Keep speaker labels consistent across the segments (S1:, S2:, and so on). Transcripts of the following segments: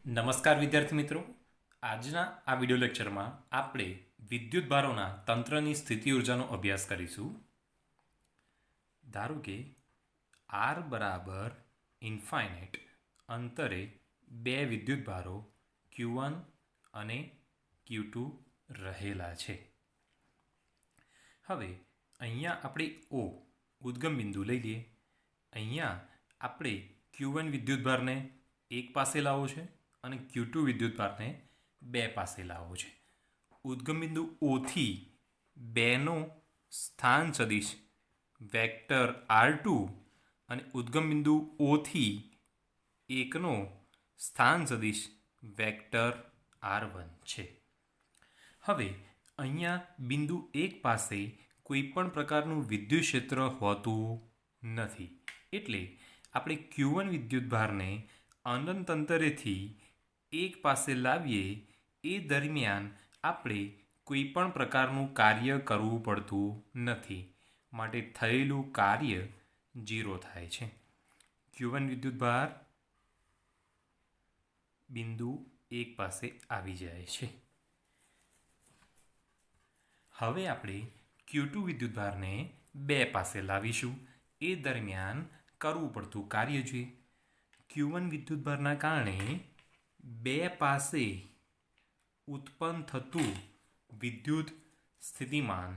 S1: નમસ્કાર વિદ્યાર્થી મિત્રો, આજના આ વિડિયો લેક્ચરમાં આપણે વિદ્યુત ભારોના તંત્રની સ્થિતિ ઉર્જાનો અભ્યાસ કરીશું. ધારો કે R બરાબર ઇન્ફાઇનાઇટ અંતરે બે વિદ્યુત ભારો Q1 અને Q2 રહેલા છે. હવે અહીંયા આપણે O ઉદ્ગમ બિંદુ લઈ લઈએ. અહીંયા આપણે Q1 વિદ્યુત ભારને એક પાસે લાવવો છે અને Q2 વિદ્યુત ભારને બે પાસે લાવવો છે. ઉદ્ગમ બિંદુ O થી બેનો સ્થાન સદિશ વેક્ટર R2 અને ઉદ્ગમ બિંદુ O થી એકનો સ્થાન સદિશ વેક્ટર R1 છે. હવે અહીંયા બિંદુ એક પાસે કોઈ પણ પ્રકારનું વિદ્યુત ક્ષેત્ર હોતું નથી, એટલે આપણે Q1 વિદ્યુત ભારને અનંત અંતરેથી એક પાસે લાવીએ એ દરમિયાન આપણે કોઈ પણ પ્રકારનું કાર્ય કરવું પડતું નથી, માટે થયેલું કાર્ય 0 થાય છે. Q1 વિદ્યુત ભાર બિંદુ એક પાસે આવી જાય છે. હવે આપણે Q2 વિદ્યુત ભારને બે પાસે લાવીશું, એ દરમિયાન કરવું પડતું કાર્ય જોઈએ. Q1 વિદ્યુત ભારના કારણે બે પાસે ઉત્પન્ન થતું વિદ્યુત સ્થિતિમાન,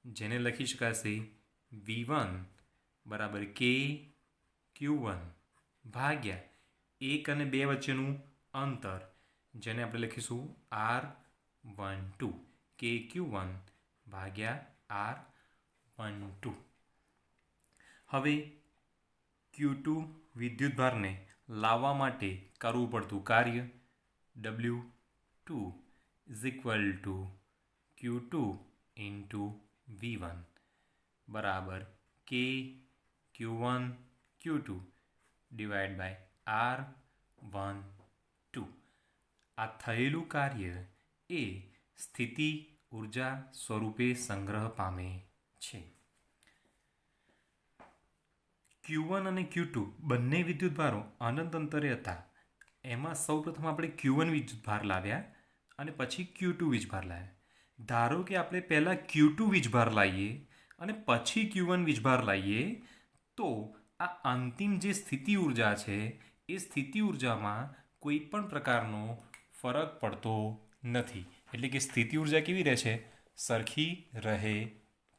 S1: જેને લખી શકાશે V1 બરાબર K Q1 ભાગ્યા એક અને બે વચ્ચેનું અંતર, જેને આપણે લખીશું R12 K Q1 ભાગ્યા R12. હવે Q2 વિદ્યુત ભારને લાવવા માટે કરવું પડતું કાર્ય W2 is equal to Q2 into V1 બરાબર K Q1 Q2 divide by R12. આ થયેલું કાર્ય એ સ્થિતિ ઉર્જા સ્વરૂપે સંગ્રહ પામે છે. Q1 અને Q2 બંને વિદ્યુત ભારો અનંત અંતરે હતા. એમાં સૌપ્રથમ આપણે Q1 વિદ્યુત ભાર લાવ્યા અને પછી Q2 વીજભાર લાવ્યા. ધારો કે આપણે પહેલાં Q2 વીજભાર લાવીએ અને પછી Q1 વીજભાર લાવીએ, તો આ અંતિમ જે સ્થિતિ ઉર્જા છે એ સ્થિતિ ઉર્જામાં કોઈ પણ પ્રકારનો ફરક પડતો નથી. એટલે કે સ્થિતિ ઉર્જા કેવી રહે છે? સરખી રહે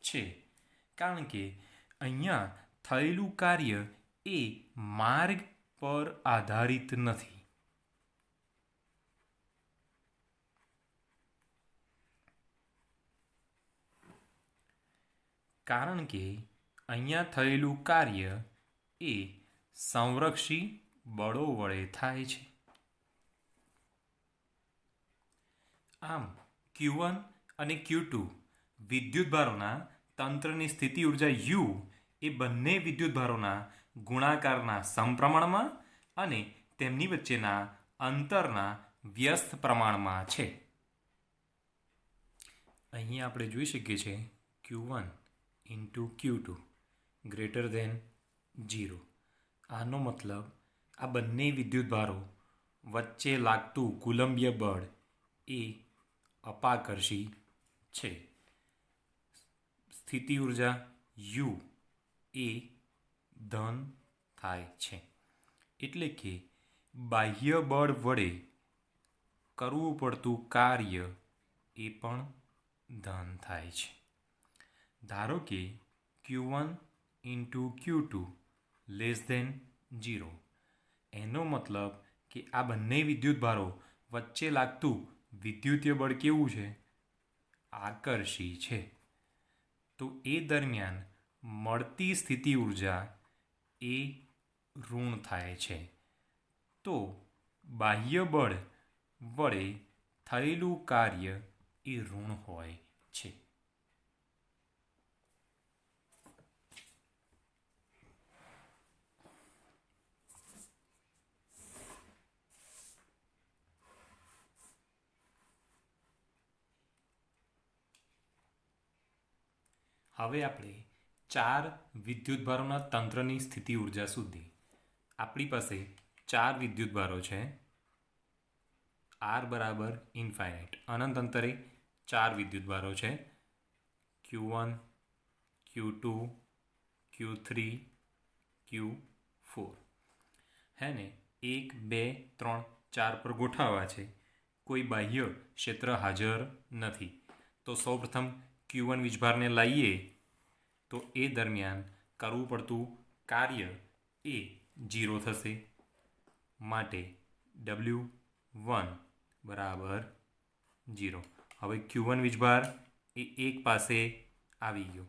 S1: છે. કારણ કે અહીંયા થયેલું કાર્ય એ માર્ગ પર આધારિત નથી. કારણ કે અહીંયા થયેલું કાર્ય એ સંરક્ષી બળો વડે થાય છે. આમ Q1 અને Q2 વિદ્યુત ભારોના તંત્રની સ્થિતિ ઉર્જા U એ બંને વિદ્યુત ભારોના ગુણાકારના સમપ્રમાણમાં અને તેમની વચ્ચેના અંતરના વ્યસ્ત પ્રમાણમાં છે. અહીં આપણે જોઈ શકીએ છીએ Q1 into Q2 greater than 0. આનો મતલબ આ બંને વિદ્યુત ભારો વચ્ચે લાગતું કુલંબીય બળ એ અપાકર્ષી છે. સ્થિતિ ઉર્જા U એ ધન થાય છે. એટલે કે બાહ્ય બળ વડે કરવું પડતું કાર્ય એ પણ ધન થાય છે. ધારો કે Q1 into Q2 less than 0. એનો મતલબ કે આ બંને વિદ્યુત ભારો વચ્ચે લાગતું વિદ્યુતીય બળ કેવું છે? આકર્ષી છે. તો એ દરમિયાન મળતી સ્થિતિ ઉર્જા એ ઋણ થાય છે. તો બાહ્ય બળ વડે થયેલું કાર્ય એ ઋણ હોય છે. હવે આપણે ચાર વિદ્યુત ભારોના તંત્રની સ્થિતિ ઉર્જા સુધી. આપણી પાસે ચાર વિદ્યુત ભારો છે આર બરાબર ઇન્ફાઇનાઇટ. અનંત અંતરે 4 વિદ્યુતભારો છે, Q1, Q2, Q3, Q4. હે ને 1, 2, 3, 4 પર ગોઠવવા છે. કોઈ બાહ્ય ક્ષેત્ર હાજર નથી. તો સૌપ્રથમ Q1 વીજભારને લાવીએ તો એ દરમિયાન કરવું પડતું કાર્ય એ 0 થશે. માટે W1 બરાબર 0. હવે Q1 વીજભાર એ 1 પાસે આવી ગયો.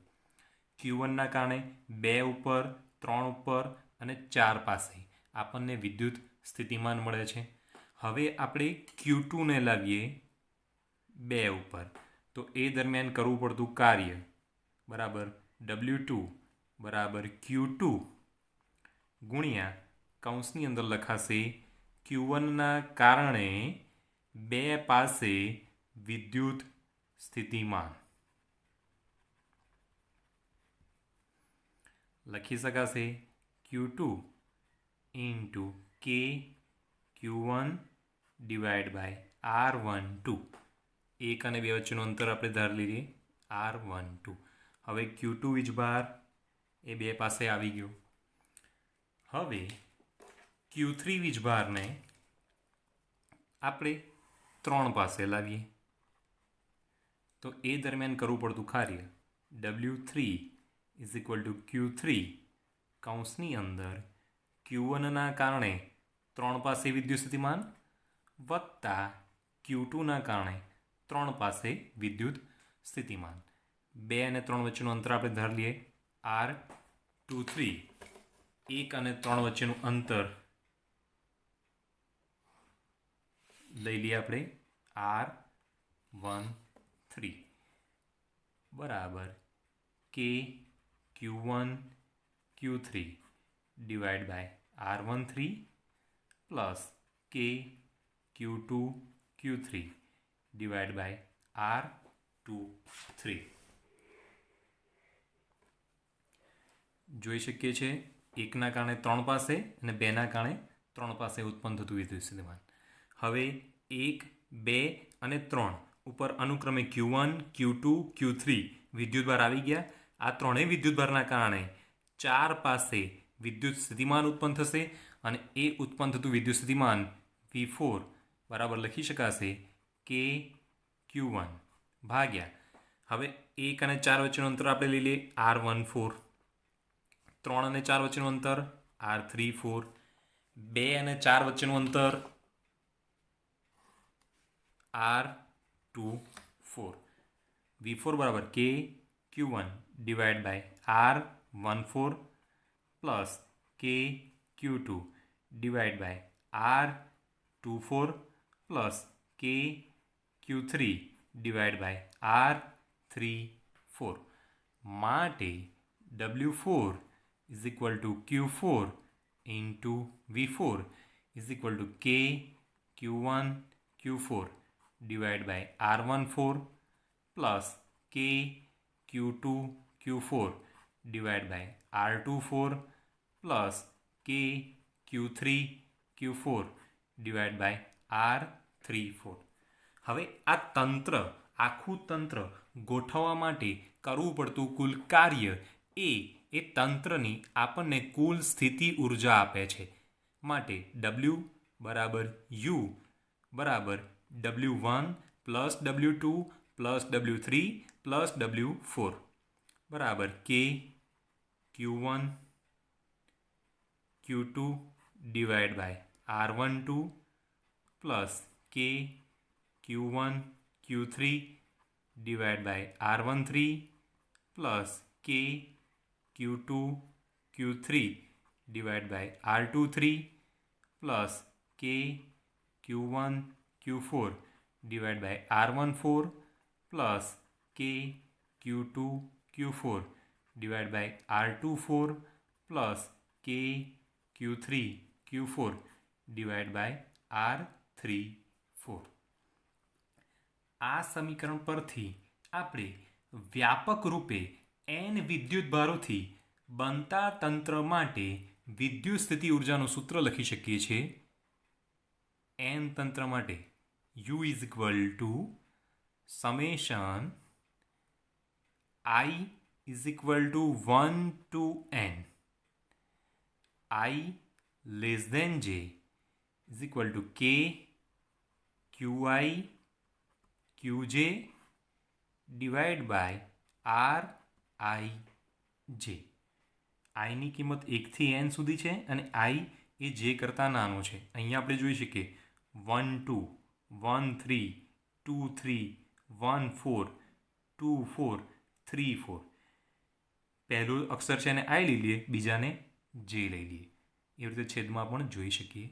S1: Q1ના કારણે 2 ઉપર, 3 ઉપર અને 4 પાસે આપણને વિદ્યુત સ્થિતિમાન મળે છે. હવે આપણે Q2ને લાવીએ 2 ઉપર, તો એ દરમિયાન કરવું પડતું કાર્ય બરાબર W2 બરાબર Q2 ગુણ્યા કૌંસની અંદર લખાશે Q1ના કારણે 2 પાસે વિદ્યુત સ્થિતિમાન. લખી શકાશે Q2 into K Q1 divide by R12. 1 અને 2 વચ્ચેનું અંતર આપણે ધારી લઈએ R12. હવે Q2 વીજભાર એ 2 પાસે આવી ગયો. હવે Q3 વીજભારને આપણે 3 પાસે લાવીએ તો એ દરમિયાન કરવું પડતું કાર્ય W3 is equal to Q3 કૌંસની અંદર Q1ના કારણે 3 પાસે વિદ્યુત સ્થિતિમાન વત્તા Q2ના કારણે 3 પાસે વિદ્યુત સ્થિતિમાન. 2 અને 3 વચ્ચેનું અંતર આપણે ધારી લઈએ R23. 1 અને 3 વચ્ચેનું અંતર લઈ લઈએ આપણે R13 બરાબર K Q1 Q3 divide by R13 plus K Q2 Q3 divide by R23. જોઈ શકીએ છીએ 1ના કારણે 3 પાસે અને 2ના કારણે 3 પાસે ઉત્પન્ન થતું વિદ્યુત સ્થિતિમાન. હવે 1, 2 અને 3 ઉપર અનુક્રમે Q1, Q2, Q3 વિદ્યુતભાર આવી ગયા. આ ત્રણેય વિદ્યુતભારના કારણે 4 પાસે વિદ્યુત સ્થિતિમાન ઉત્પન્ન થશે અને એ ઉત્પન્ન થતું વિદ્યુત સ્થિતિમાન V4 બરાબર લખી શકાશે કે Q1 ભાગ્યા. હવે 1 અને 4 વચ્ચેનું અંતર આપણે લઈ લઈએ R14. 3 અને 4 વચ્ચેનું અંતર R34. 2 અને 4 વચ્ચેનું અંતર R24. V4 બરાબર K Q1 divide by R14 plus K Q2 divide by R24 plus K Q3 divide by R34. માટે W4 is equal to Q4 into V4 is equal to K Q1 Q4 divided by R14 plus K Q2 Q4 divided by R24 plus K Q3 Q4 divided by R34. હવે આ તંત્ર આખું તંત્ર ગોઠવવા માટે કરવું પડતું કુલ કાર્ય એ તંત્રની આપણને કુલ સ્થિતિ ઉર્જા આપે છે. માટે W બરાબર U બરાબર W1 plus W2 plus W3 plus W4 બરાબર K Q1 Q2 divide by R12 plus K Q1 Q3 divided by R13 plus K Q2 Q3 divided by R23 plus K Q1 Q4 divided by R14 plus K Q2 Q4 divided by R24 plus K Q3 Q4 divided by R34. આ સમીકરણ પરથી આપણે વ્યાપક રૂપે n વિદ્યુતભારોથી બનતા તંત્ર માટે વિદ્યુત સ્થિતિ ઉર્જાનું સૂત્ર લખી શકીએ છીએ. n તંત્ર માટે you is equal to summation I is equal to 1 to n. I less than j is equal to k qi qj divided by r I j. આઈની કિંમત 1થી n સુધી છે અને i એ જે કરતાં નાનો છે. અહીંયા આપણે જોઈ શકીએ 1 2 1 3 2 3 1 4 2 4 3 4. પહેલું અક્ષર છે એને આઈ લઈ લઈએ, બીજાને જે લઈ લઈએ. એવી રીતે છેદમાં પણ જોઈ શકીએ